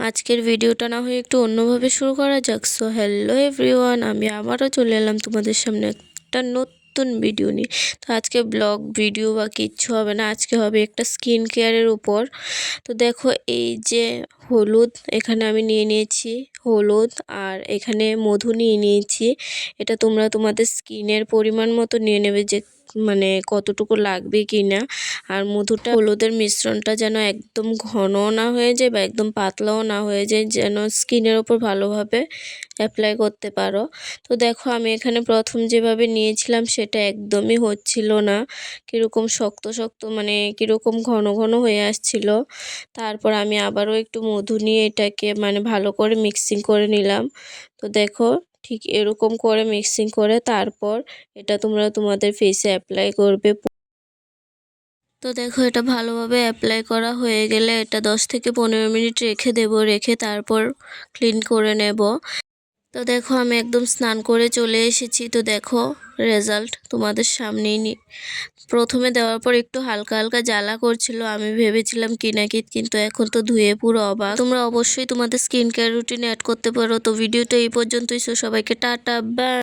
আজকের ভিডিওটা না হয়ে একটু অন্যভাবে শুরু করা যাক। সো হ্যালো এভরিওয়ান, আমি আবারও চলে এলাম তোমাদের সামনে একটা নতুন ভিডিও নিয়ে। তো আজকে ব্লগ ভিডিও বা কিচ্ছু হবে না, আজকে হবে একটা স্কিন কেয়ারের উপর। তো দেখো, এই যে হলুদ এখানে আমি নিয়ে নিয়েছি, হলুদ আর এখানে মধু নিয়ে নিয়েছি। এটা তোমরা তোমাদের স্কিনের পরিমাণ মতো নিয়ে নেবে, যে মানে কতটুকু লাগবে কি না। আর মধুটা হলুদের মিশ্রণটা যেন একদম ঘনও না হয়ে যায় বা একদম পাতলাও না হয়ে যায়, যেন স্কিনের ওপর ভালোভাবে অ্যাপ্লাই করতে পারো। তো দেখো, আমি এখানে প্রথম যেভাবে নিয়েছিলাম সেটা একদমই হচ্ছিল না, কীরকম শক্ত শক্ত, মানে কীরকম ঘন ঘন হয়ে আসছিল। তারপর আমি আবারও একটু মধু নিয়ে এটাকে মানে ভালো করে মিক্সিং করে নিলাম। তো দেখো, ঠিক এরকম করে মিক্সিং করে তারপর এটা তোমরা তোমাদের ফেসে অ্যাপ্লাই করবে। তো দেখো, এটা ভালোভাবে অ্যাপ্লাই করা হয়ে গেলে এটা 10 থেকে 15 মিনিট রেখে দেব, রেখে তারপর ক্লিন করে নেব। তো দেখো, আমি একদম স্নান করে চলে এসেছি। তো দেখো, রেজাল্ট তোমাদের সামনেই প্রথমে দেওয়ার পর একটু হালকা হালকা জ্বালা করছিল, আমি ভেবেছিলাম কিনাকিট, কিন্তু এখন তো ধুয়ে পুরো অবাক। তোমরা অবশ্যই তোমাদের স্কিন কেয়ার রুটিনে অ্যাড করতে পারো। তো ভিডিওটা এই পর্যন্তই, সবাইকে টাটা, বাই।